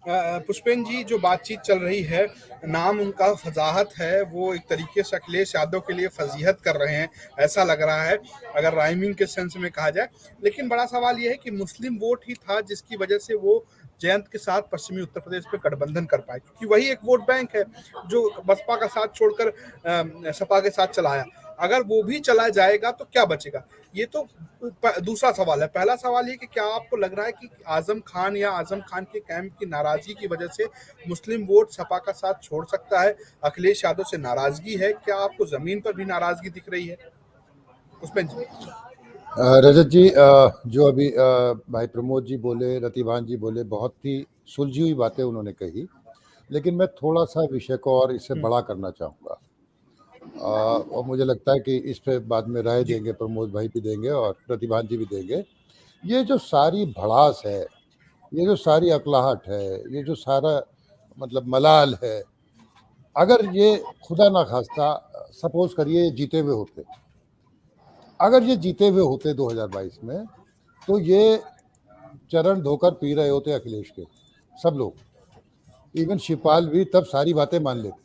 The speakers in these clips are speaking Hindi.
पुष्पेन जी, जो बातचीत चल रही है, नाम उनका फजाहत है, वो एक तरीके से अखिलेश यादव के लिए फजीहत कर रहे हैं, ऐसा लग रहा है अगर राइमिंग के सेंस में कहा जाए। लेकिन बड़ा सवाल ये है कि मुस्लिम वोट ही था जिसकी वजह से वो जयंत के साथ पश्चिमी उत्तर प्रदेश पे गठबंधन कर पाए, क्योंकि वही एक वोट बैंक है जो बसपा का साथ छोड़कर सपा के साथ चलाया। अगर वो भी चला जाएगा तो क्या बचेगा? ये तो दूसरा सवाल है। पहला सवाल ये कि क्या आपको लग रहा है कि आजम खान या आजम खान के कैंप की नाराजगी की वजह से मुस्लिम वोट सपा का साथ छोड़ सकता है? अखिलेश यादव से नाराजगी है, क्या आपको जमीन पर भी नाराजगी दिख रही है उसमें जी? रजत जी, जो अभी भाई प्रमोद जी बोले, रतिभान जी बोले, बहुत ही सुलझी हुई बातें उन्होंने कही, लेकिन मैं थोड़ा सा विषय को और इससे बड़ा करना चाहूँगा। और मुझे लगता है कि इस पे बाद में राय देंगे, प्रमोद भाई भी देंगे और प्रतिभान जी भी देंगे। ये जो सारी भड़ास है, ये जो सारी अकलाहट है, ये जो सारा मतलब मलाल है, अगर ये खुदा ना खास्ता सपोज करिए जीते हुए होते, अगर ये जीते हुए होते 2022 में, तो ये चरण धोकर पी रहे होते अखिलेश के सब लोग, इवन शिवपाल भी तब सारी बातें मान लेते।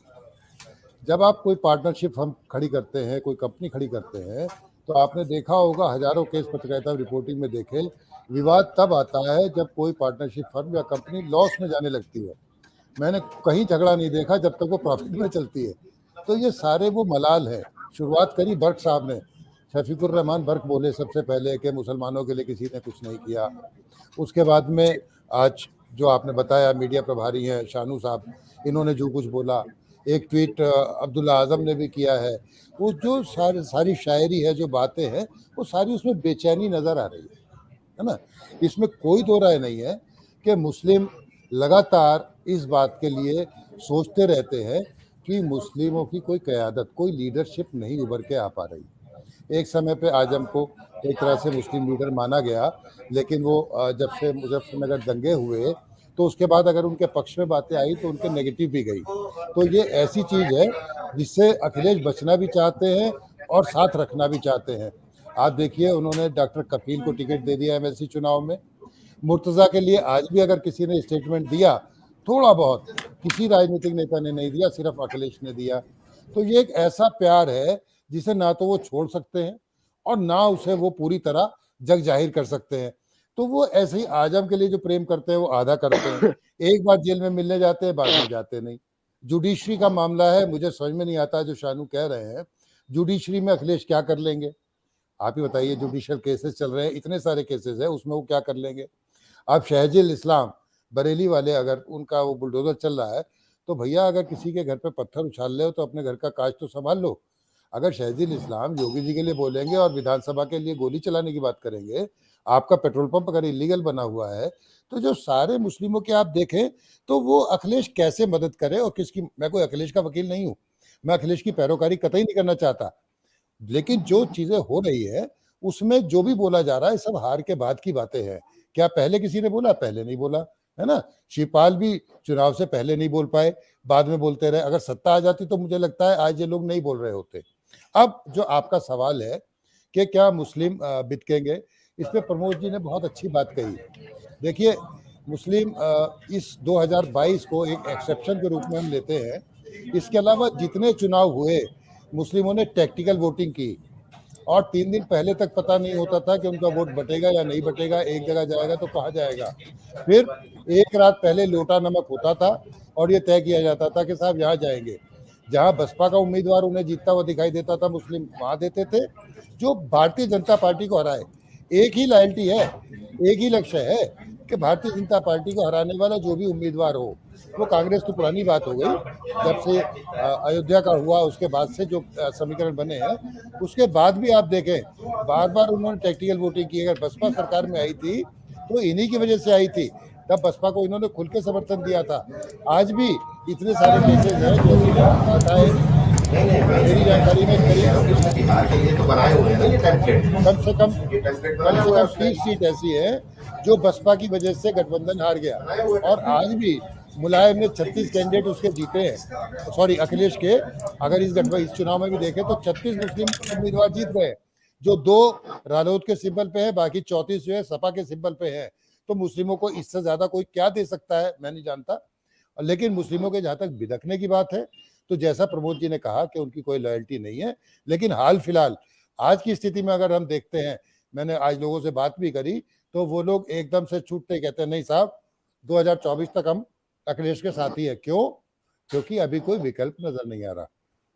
जब आप कोई पार्टनरशिप हम खड़ी करते हैं, कोई कंपनी खड़ी करते हैं, तो आपने देखा होगा हजारों केस पत्रकारिता रिपोर्टिंग में देखे, विवाद तब आता है जब कोई पार्टनरशिप फर्म या कंपनी लॉस में जाने लगती है। मैंने कहीं झगड़ा नहीं देखा जब तक वो प्रॉफिट में चलती है। तो ये सारे वो मलाल है। शुरुआत करी बर्क साहब ने, शफीकुर रहमान बर्क बोले सबसे पहले कि मुसलमानों के लिए किसी ने कुछ नहीं किया। उसके बाद में आज जो आपने बताया मीडिया प्रभारी हैं शानू साहब, इन्होंने जो कुछ बोला, एक ट्वीट अब्दुल्ला आजम ने भी किया है, वो जो सारी शायरी है, जो बातें हैं, वो सारी उसमें बेचैनी नज़र आ रही है ना। इसमें कोई दो राय नहीं है कि मुस्लिम लगातार इस बात के लिए सोचते रहते हैं कि मुस्लिमों की कोई क़यादत, कोई लीडरशिप नहीं उभर के आ पा रही। एक समय पे आजम को एक तरह से मुस्लिम लीडर माना गया, लेकिन वो जब से मुजफ्फरनगर दंगे हुए तो उसके बाद अगर उनके पक्ष में बातें आई तो उनके नेगेटिव भी गई। तो ये ऐसी चीज़ है जिससे अखिलेश बचना भी चाहते हैं और साथ रखना भी चाहते हैं। आप देखिए, उन्होंने डॉक्टर कफील को टिकट दे दिया एमएलसी चुनाव में। मुर्तज़ा के लिए आज भी अगर किसी ने स्टेटमेंट दिया, थोड़ा बहुत, किसी राजनीतिक नेता ने नहीं दिया, सिर्फ अखिलेश ने दिया। तो ये एक ऐसा प्यार है जिसे ना तो वो छोड़ सकते हैं और ना उसे वो पूरी तरह जग जाहिर कर सकते हैं। तो वो ऐसे ही आजम के लिए जो प्रेम करते हैं वो आधा करते हैं, एक बार जेल में मिलने जाते हैं, बाद में जाते नहीं। जुडिशरी का मामला है, मुझे समझ में नहीं आता जो शानू कह रहे हैं, जुडिशरी में अखिलेश क्या कर लेंगे? आप ही बताइए, जुडिशियल केसेस चल रहे हैं, इतने सारे केसेस हैं, उसमें वो क्या कर लेंगे? अब शहजील इस्लाम बरेली वाले, अगर उनका वो बुलडोजर चल रहा है, तो भैया अगर किसी के घर पे पत्थर उछाल ले हो तो अपने घर का काज तो संभाल लो। अगर शहजील इस्लाम योगी जी के लिए बोलेंगे और विधानसभा के लिए गोली चलाने की बात करेंगे, आपका पेट्रोल पंप अगर इलीगल बना हुआ है, तो जो सारे मुस्लिमों के आप देखें तो वो अखिलेश कैसे मदद करे और किसकी। मैं कोई अखिलेश का वकील नहीं हूँ, मैं अखिलेश की पैरोकारी कतई नहीं करना चाहता, लेकिन जो चीजें हो रही है उसमें जो भी बोला जा रहा है सब हार के बाद की बातें हैं। क्या पहले किसी ने बोला? पहले नहीं बोला, है ना। शिवपाल भी चुनाव से पहले नहीं बोल पाए, बाद में बोलते रहे। अगर सत्ता आ जाती तो मुझे लगता है आज ये लोग नहीं बोल रहे होते। अब जो आपका सवाल है कि क्या मुस्लिम बिकेंगे, इस पे प्रमोद जी ने बहुत अच्छी बात कही। देखिए, मुस्लिम इस 2022 को एक एक्सेप्शन के रूप में हम लेते हैं। इसके अलावा जितने चुनाव हुए, मुस्लिमों ने टैक्टिकल वोटिंग की और 3 दिन पहले तक पता नहीं होता था कि उनका वोट बटेगा या नहीं बटेगा, एक जगह जाएगा तो कहाँ जाएगा। फिर एक रात पहले लोटा नमक होता था और ये तय किया जाता था कि साहब यहाँ जाएंगे। जहाँ बसपा का उम्मीदवार उन्हें जीतता हुआ दिखाई देता था, मुस्लिम वहाँ देते थे जो भारतीय जनता पार्टी को हराए। एक ही लॉयल्टी है, एक ही लक्ष्य है कि भारतीय जनता पार्टी को हराने वाला जो भी उम्मीदवार हो। वो कांग्रेस तो पुरानी बात हो गई, जब से अयोध्या का हुआ उसके बाद से जो समीकरण बने हैं, उसके बाद भी आप देखें बार बार उन्होंने टैक्टिकल वोटिंग की। अगर बसपा सरकार में आई थी तो इन्हीं की वजह से आई थी, तब बसपा को इन्होंने खुल के समर्थन दिया था। आज भी इतने सारे केसेस हैं जो मेरी जानकारी में करीब कम से कम 30 सीट ऐसी है जो बसपा की वजह से गठबंधन हार गया। और आज भी मुलायम ने 36 कैंडिडेट उसके जीते हैं, सॉरी अखिलेश के। अगर इस चुनाव में भी देखें तो 36 मुस्लिम उम्मीदवार जीत गए, जो 2 रालोद के सिंबल पे है, बाकी 34 जो है सपा के सिंबल पे है। तो मुस्लिमों को इससे ज्यादा कोई क्या दे सकता है, मैं नहीं जानता। लेकिन मुस्लिमों के जहां तक बिदकने की बात है, तो जैसा प्रमोद जी ने कहा कि उनकी कोई लॉयल्टी नहीं है, लेकिन हाल फिलहाल आज की स्थिति में अगर हम देखते हैं, मैंने आज लोगों से बात भी करी, तो वो लोग एकदम से छूटते कहते हैं नहीं साहब 2024 तक हम अखिलेश के साथ ही है। क्यों? क्योंकि अभी कोई विकल्प नजर नहीं आ रहा।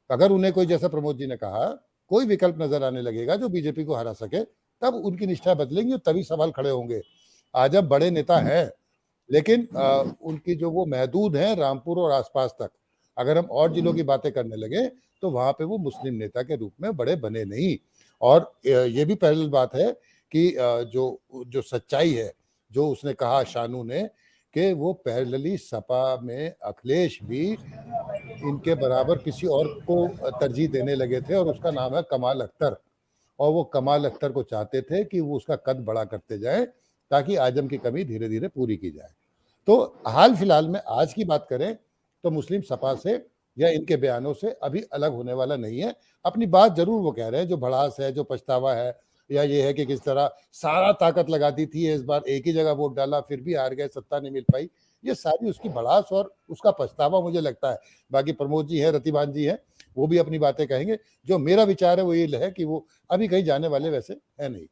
अगर उन्हें कोई, जैसा प्रमोद जी ने कहा, कोई विकल्प नजर आने लगेगा जो बीजेपी को हरा सके, तब उनकी निष्ठा बदलेंगी और तभी सवाल खड़े होंगे। आज अब बड़े नेता हैं, लेकिन उनकी जो वो महदूद हैं रामपुर और आसपास तक, अगर हम और जिलों की बातें करने लगे तो वहां पे वो मुस्लिम नेता के रूप में बड़े बने नहीं। और ये भी पहली बात है कि जो जो सच्चाई है, जो उसने कहा शानू ने, कि वो पैरेलली सपा में अखिलेश भी इनके बराबर किसी और को तरजीह देने लगे थे, और उसका नाम है कमाल अख्तर। और वो कमाल अख्तर को चाहते थे कि वो उसका कद बड़ा करते जाए ताकि आजम की कमी धीरे धीरे पूरी की जाए। तो हाल फिलहाल में आज की बात करें तो मुस्लिम सपा से या इनके बयानों से अभी अलग होने वाला नहीं है। अपनी बात जरूर वो कह रहे हैं, जो भड़ास है, जो पछतावा है, या ये है कि किस तरह सारा ताकत लगा दी थी, इस बार एक ही जगह वोट डाला फिर भी हार गए, सत्ता नहीं मिल पाई, ये सारी उसकी भड़ास और उसका पछतावा मुझे लगता है। बाकी प्रमोद जी है, रतिभान जी है, वो भी अपनी बातें कहेंगे। जो मेरा विचार है वो ये है कि वो अभी कहीं जाने वाले वैसे है नहीं।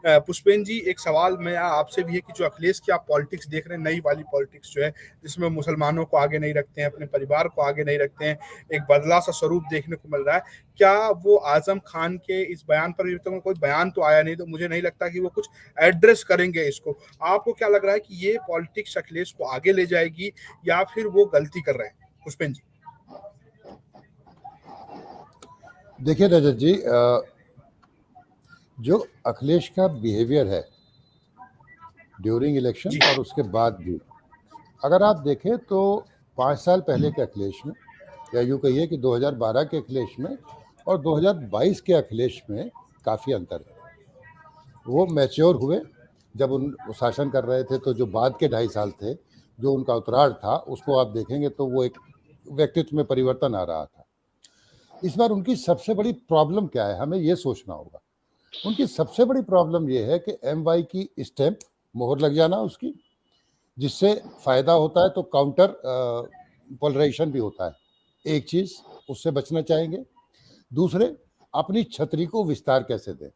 पुष्पेन जी, एक सवाल मैं आपसे भी है कि जो अखिलेश की आप पॉलिटिक्स देख रहे हैं, नई वाली पॉलिटिक्स जो है, जिसमें मुसलमानों को आगे नहीं रखते हैं, अपने परिवार को आगे नहीं रखते हैं, एक बदला सा स्वरूप देखने को मिल रहा है। क्या वो आजम खान के इस बयान पर भी तो कोई बयान तो आया नहीं, तो मुझे नहीं लगता कि वो कुछ एड्रेस करेंगे इसको। आपको क्या लग रहा है कि ये पॉलिटिक्स अखिलेश को आगे ले जाएगी या फिर वो गलती कर रहे हैं? पुष्पेन जी। देखिए रजत जी, जो अखिलेश का बिहेवियर है ड्यूरिंग इलेक्शन और उसके बाद भी, अगर आप देखें तो 5 साल पहले के अखिलेश में, या यूँ कहिए कि 2012 के अखिलेश में और 2022 के अखिलेश में काफ़ी अंतर है। वो मैच्योर हुए जब वो शासन कर रहे थे, तो जो बाद के 2.5 साल थे, जो उनका उत्तरार्ध था, उसको आप देखेंगे तो वो एक व्यक्तित्व में परिवर्तन आ रहा था। इस बार उनकी सबसे बड़ी प्रॉब्लम क्या है, हमें ये सोचना होगा। उनकी सबसे बड़ी प्रॉब्लम ये है कि MY की स्टैंप, मोहर लग जाना उसकी, जिससे फायदा होता है तो काउंटर पोलराइजेशन भी होता है। एक चीज उससे बचना चाहेंगे। दूसरे, अपनी छतरी को विस्तार कैसे दें।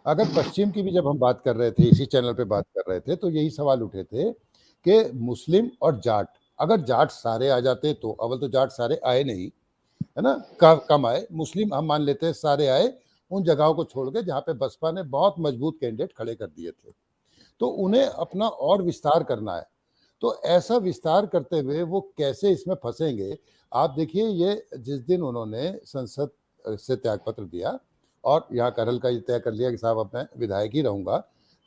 अगर पश्चिम की भी जब हम बात कर रहे थे, इसी चैनल पे बात कर रहे थे, तो यही सवाल उठे थे कि मुस्लिम और जाट, अगर जाट सारे आ जाते तो, अव्वल तो जाट सारे आए नहीं, है ना, कम आए। मुस्लिम हम मान लेते हैं सारे आए, उन जगहों को छोड़ के जहाँ पे बसपा ने बहुत मजबूत कैंडिडेट खड़े कर दिए थे, तो उन्हें अपना और विस्तार करना है। तो ऐसा विस्तार करते हुए वो कैसे इसमें फंसेंगे। आप देखिए, ये जिस दिन उन्होंने संसद से त्यागपत्र दिया और यहाँ करल का ये तय कर लिया कि साहब अब मैं विधायक ही रहूंगा,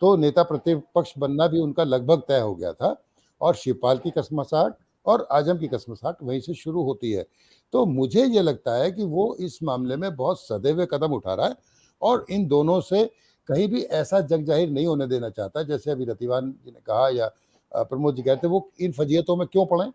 तो नेता प्रतिपक्ष बनना भी उनका लगभग तय हो गया था। और शिवपाल की कसमसाहट और आजम की कसमसाहट वहीं से शुरू होती है। तो मुझे ये लगता है कि वो इस मामले में बहुत सदैव कदम उठा रहा है और इन दोनों से कहीं भी ऐसा जग जाहिर नहीं होने देना चाहता। जैसे अभी रतिवान जी ने कहा या प्रमोद जी कहते, वो इन फजीयतों में क्यों पड़े,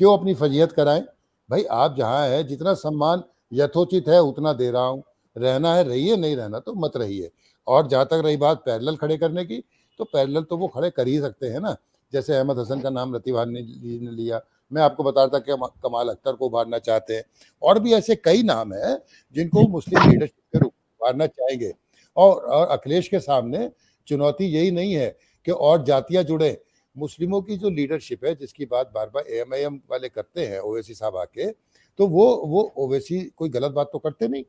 क्यों अपनी फजीयत कराएं। भाई आप जहाँ है, जितना सम्मान यथोचित है उतना दे रहा हूँ, रहना है रहिए, नहीं रहना तो मत रहिए। और जहाँ तक रही बात पैरेलल खड़े करने की, तो पैरेलल तो वो खड़े कर ही सकते हैं ना। जैसे अहमद हसन का नाम रतिवान ने लिया, मैं आपको बता रहा था कि कमाल अख्तर को उभारना चाहते हैं, और भी ऐसे कई नाम हैं जिनको मुस्लिम लीडरशिप के रूप में उभारना चाहेंगे। और अखिलेश के सामने चुनौती यही नहीं है कि और जातियां जुड़े। मुस्लिमों की जो लीडरशिप है, जिसकी बात बार बार AMIM वाले करते हैं, ओवैसी साहब आके, तो वो ओवैसी कोई गलत बात तो करते नहीं।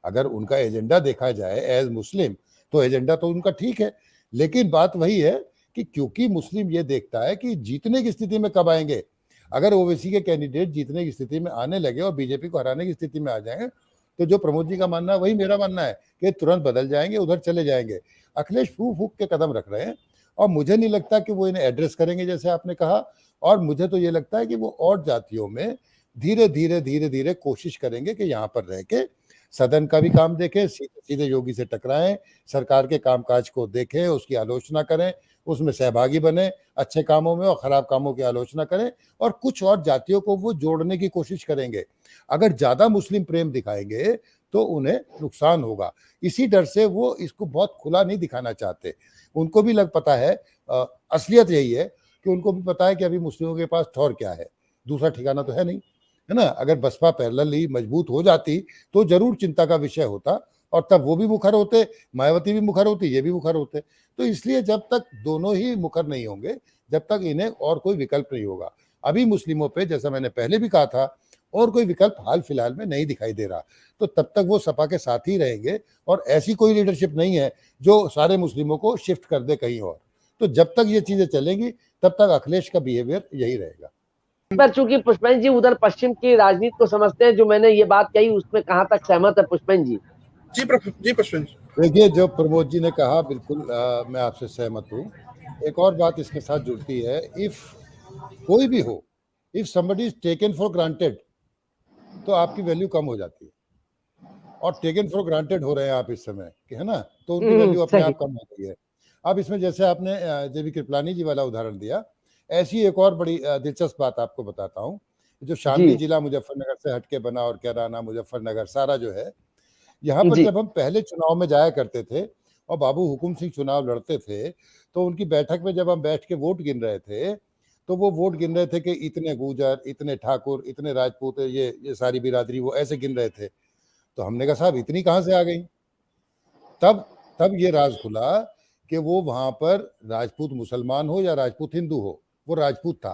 अगर उनका एजेंडा देखा जाए एज मुस्लिम, तो एजेंडा तो उनका ठीक है, लेकिन बात वही है कि क्योंकि मुस्लिम ये देखता है कि जीतने की स्थिति में कब आएंगे। अगर ओवैसी के कैंडिडेट जीतने की स्थिति में आने लगे और बीजेपी को हराने की स्थिति में आ जाएंगे, तो जो प्रमोद जी का मानना है वही मेरा मानना है कि तुरंत बदल जाएंगे, उधर चले जाएंगे। अखिलेश फूक फूक के कदम रख रहे हैं और मुझे नहीं लगता कि वो इन्हें एड्रेस करेंगे जैसे आपने कहा। और मुझे तो ये लगता है कि वो और जातियों में धीरे धीरे धीरे धीरे कोशिश करेंगे कि यहाँ पर रह के सदन का भी काम देखें, सीधे सीधे योगी से टकराएं, सरकार के कामकाज को देखें, उसकी आलोचना करें, उसमें सहभागी बने, अच्छे कामों में और खराब कामों की आलोचना करें, और कुछ और जातियों को वो जोड़ने की कोशिश करेंगे। अगर ज्यादा मुस्लिम प्रेम दिखाएंगे तो उन्हें नुकसान होगा। इसी डर से वो इसको बहुत खुला नहीं दिखाना चाहते। उनको भी लग पता है असलियत यही है कि उनको भी पता है कि अभी मुस्लिमों के पास ठौर क्या है, दूसरा ठिकाना तो है नहीं, है ना। अगर बसपा पैरेलली मजबूत हो जाती तो जरूर चिंता का विषय होता, और तब वो भी मुखर होते, मायावती भी मुखर होती, ये भी मुखर होते। तो इसलिए जब तक दोनों ही मुखर नहीं होंगे, जब तक इन्हें और कोई विकल्प नहीं होगा। अभी मुस्लिमों पे, जैसा मैंने पहले भी कहा था, और कोई विकल्प हाल फिलहाल में नहीं दिखाई दे रहा, तो तब तक वो सपा के साथ ही रहेंगे, और ऐसी कोई लीडरशिप नहीं है जो सारे मुस्लिमों को शिफ्ट कर दे कहीं और। तो जब तक ये चीजें चलेंगी तब तक अखिलेश का बिहेवियर यही रहेगा। पर चूंकि पुष्पेंद्र जी उधर पश्चिम की राजनीति को समझते हैं, जो मैंने ये बात कही उसमें कहां तक सहमत है पुष्पेंद्र जी? जी पुष्पेंद्र जी। देखिए, जो प्रमोद जी ने कहा बिल्कुल मैं आपसे सहमत हूँ। एक और बात इसके साथ जुड़ती है, इफ कोई भी हो, if somebody is taken for granted, तो आपकी वैल्यू कम हो जाती है, और टेकन फॉर ग्रांटेड हो रहे हैं आप इस समय, है ना, तो उनकी वैल्यू अपने आप कम हो गई है। अब इसमें जैसे आपने जेबी कृपलानी जी वाला उदाहरण दिया, ऐसी एक और बड़ी दिलचस्प बात आपको बताता हूँ। जो शामली जिला मुजफ्फरनगर से हटके बना, और कैराना, मुजफ्फरनगर सारा जो है, यहाँ पर जब हम पहले चुनाव में जाया करते थे और बाबू हुकुम सिंह चुनाव लड़ते थे, तो उनकी बैठक में जब हम बैठ के वोट गिन रहे थे, तो वो वोट गिन रहे थे कि इतने गुर्जर, इतने ठाकुर, इतने राजपूत, ये सारी बिरादरी, वो ऐसे गिन रहे थे। तो हमने कहा साहब इतनी कहाँ से आ गई? तब ये राज खुला कि वो वहां पर राजपूत मुसलमान हो या राजपूत हिंदू हो, वो राजपूत था,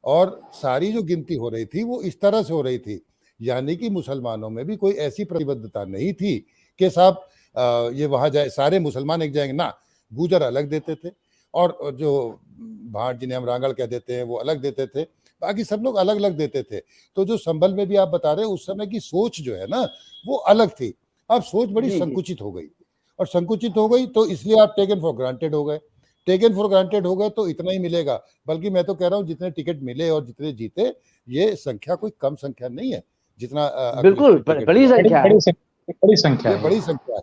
और सारी जो गिनती हो रही थी वो इस तरह से हो रही थी, यानी कि मुसलमानों में भी कोई ऐसी प्रतिबद्धता नहीं थी कि साहब ये वहां जाए, सारे मुसलमान एक जाएंगे ना। गुजर अलग देते थे, और जो भाट जिन्हें हम रांगड़ कह देते हैं वो अलग देते थे, बाकी सब लोग अलग अलग देते थे। तो जो संभल में भी आप बता रहे, उस समय की सोच जो है ना वो अलग थी। अब सोच बड़ी संकुचित हो गई, और संकुचित हो गई तो इसलिए आप टेकन फॉर ग्रांटेड हो गए। टेकन फॉर ग्रांटेड हो गए तो इतना ही मिलेगा, बल्कि मैं तो कह रहा हूँ जितने टिकट मिले और जितने जीते, ये संख्या कोई कम संख्या नहीं है, जितना बिल्कुल बड़ी संख्या है, बड़ी संख्या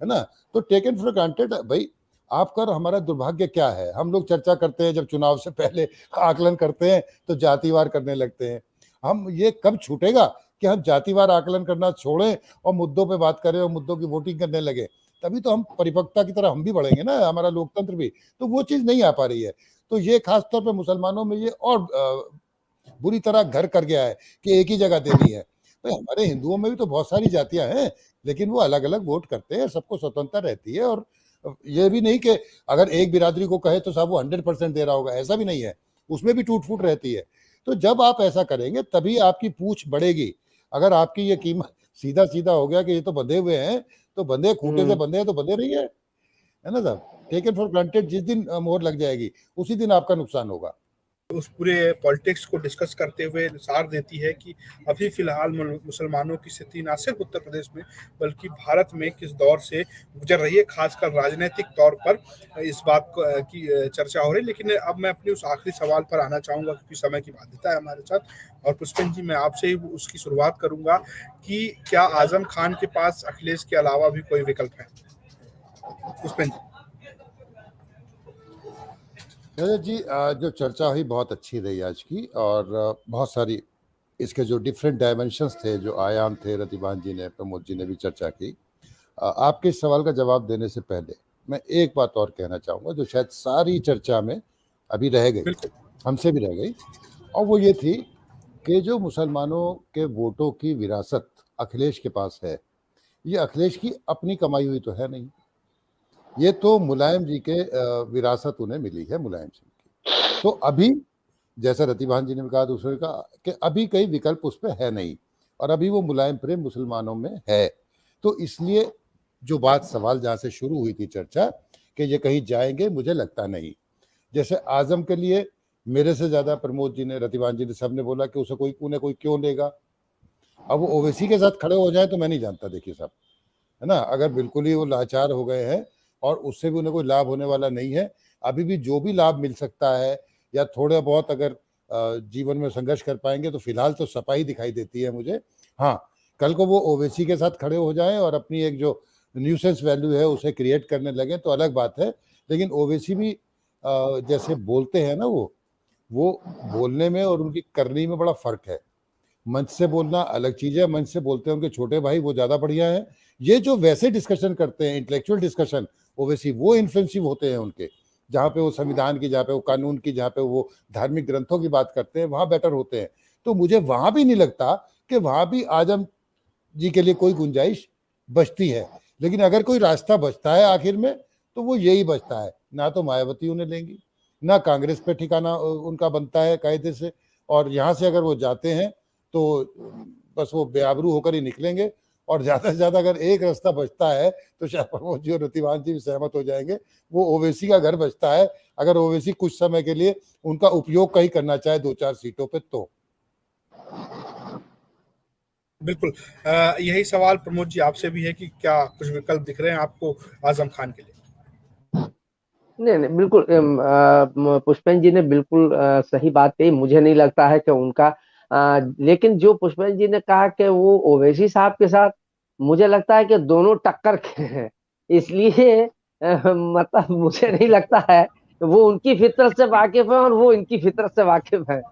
है ना। तो टेकन फॉर ग्रांटेड भाई, आपका और हमारा दुर्भाग्य क्या है? हम लोग चर्चा करते हैं, जब चुनाव से पहले आकलन करते हैं तो जातिवार करने लगते हैं। हम ये कब छूटेगा कि हम जातिवार आकलन करना छोड़ें और मुद्दों पे बात करें और मुद्दों की वोटिंग करने लगे? तभी तो हम परिपक्वता की तरह हम भी बढ़ेंगे ना, हमारा लोकतंत्र भी। तो वो चीज नहीं आ पा रही है। तो ये खासतौर पर मुसलमानों में ये और बुरी तरह घर कर गया है कि एक ही जगह देनी है। भाई हमारे हिंदुओं में भी तो बहुत सारी जातियां हैं, लेकिन वो अलग अलग वोट करते हैं, सबको स्वतंत्रता रहती है। और ये भी नहीं कि अगर एक बिरादरी को कहे तो साहब वो 100% दे रहा होगा, ऐसा भी नहीं है, उसमें भी टूट फूट रहती है। तो जब आप ऐसा करेंगे तभी आपकी पूछ बढ़ेगी। अगर आपकी ये कीमत सीधा सीधा हो गया कि ये तो बंधे हुए हैं, तो बंधे खूंटे से बंधे हैं तो बंधे रहिए, है ना साहब। टेकन फॉर ग्रांटेड जिस दिन मोहर लग जाएगी उसी दिन आपका नुकसान होगा। उस पूरे पॉलिटिक्स को डिस्कस करते हुए सार देती है कि अभी फिलहाल मुसलमानों की स्थिति न सिर्फ उत्तर प्रदेश में बल्कि भारत में किस दौर से गुजर रही है, खासकर राजनीतिक तौर पर इस बात की चर्चा हो रही है। लेकिन अब मैं अपने उस आखिरी सवाल पर आना चाहूंगा, क्योंकि समय की बाध्यता है हमारे साथ। और पुष्पेंद्र जी, मैं आपसे ही उसकी शुरुआत करूंगा कि क्या आजम खान के पास अखिलेश के अलावा भी कोई विकल्प है? पुष्पेंद्र जी। जी, जो चर्चा हुई बहुत अच्छी रही आज की, और बहुत सारी इसके जो डिफरेंट डायमेंशंस थे, जो आयाम थे, रतिभान जी ने, प्रमोद जी ने भी चर्चा की। आपके इस सवाल का जवाब देने से पहले मैं एक बात और कहना चाहूँगा, जो शायद सारी चर्चा में अभी रह गई, हमसे भी रह गई, और वो ये थी कि जो मुसलमानों के वोटों की विरासत अखिलेश के पास है, ये अखिलेश की अपनी कमाई हुई तो है नहीं, ये तो मुलायम जी के विरासत उन्हें मिली है, मुलायम सिंह की। तो अभी जैसा रतिभान जी ने कहा, दूसरे ने कहा कि अभी कई विकल्प उस पर है नहीं, और अभी वो मुलायम प्रेम मुसलमानों में है। तो इसलिए जो बात सवाल जहाँ से शुरू हुई थी चर्चा कि ये कहीं जाएंगे, मुझे लगता नहीं। जैसे आजम के लिए मेरे से ज़्यादा प्रमोद जी ने, रतिभान जी ने, सबने बोला कि उन्हें कोई क्यों लेगा। अब वो ओवैसी के साथ खड़े हो जाए तो मैं नहीं जानता, देखिए साहब, है ना, अगर बिल्कुल ही वो लाचार हो गए हैं और उससे भी उन्हें कोई लाभ होने वाला नहीं है, अभी भी जो भी लाभ मिल सकता है या थोड़े बहुत अगर जीवन में संघर्ष कर पाएंगे, तो फिलहाल तो सपा ही दिखाई देती है मुझे। हाँ, कल को वो ओवैसी के साथ खड़े हो जाएं और अपनी एक जो न्यूसेंस वैल्यू है उसे क्रिएट करने लगे तो अलग बात है। लेकिन ओवैसी भी जैसे बोलते हैं ना, वो बोलने में और उनकी करनी में बड़ा फर्क है। मंच से बोलना अलग चीज है, मंच से बोलते हैं उनके छोटे भाई, वो ज्यादा बढ़िया है। ये जो वैसे डिस्कशन करते हैं, इंटेलेक्चुअल डिस्कशन, ओवैसी वो इन्फ्लुएंसिव होते हैं उनके, जहाँ पे वो संविधान की, जहाँ पे वो कानून की, जहाँ पे वो धार्मिक ग्रंथों की बात करते हैं, वहाँ बेटर होते हैं। तो मुझे वहाँ भी नहीं लगता कि वहाँ भी आजम जी के लिए कोई गुंजाइश बचती है। लेकिन अगर कोई रास्ता बचता है आखिर में, तो वो यही बचता है, ना तो मायावती उन्हें लेंगी, ना कांग्रेस पे ठिकाना उनका बनता है कायदे से, और यहाँ से अगर वो जाते हैं तो बस वो बेआबरू होकर ही निकलेंगे। और ज़्यादा से ज़्यादा अगर एक रास्ता बचता है तो शायद प्रमोद जी और रतिभान जी भी सहमत हो जाएंगे, वो ओवैसी का घर बचता है, अगर ओवैसी कुछ समय के लिए उनका उपयोग कहीं करना चाहे 2-4 सीटों पे तो। बिल्कुल। यही सवाल प्रमोद जी आपसे भी है कि क्या कुछ विकल्प दिख रहे हैं आपको आजम खान के लिए? नहीं नहीं, बिल्कुल पुष्पेंद्र जी ने बिल्कुल सही बात कही। मुझे नहीं लगता है कि उनका लेकिन जो पुष्पेंद्र जी ने कहा कि वो ओवैसी साहब के साथ, मुझे लगता है कि दोनों टक्कर के हैं। इसलिए मतलब मुझे नहीं लगता है वो उनकी फितरत से वाकिफ है और वो इनकी फितरत से वाकिफ है।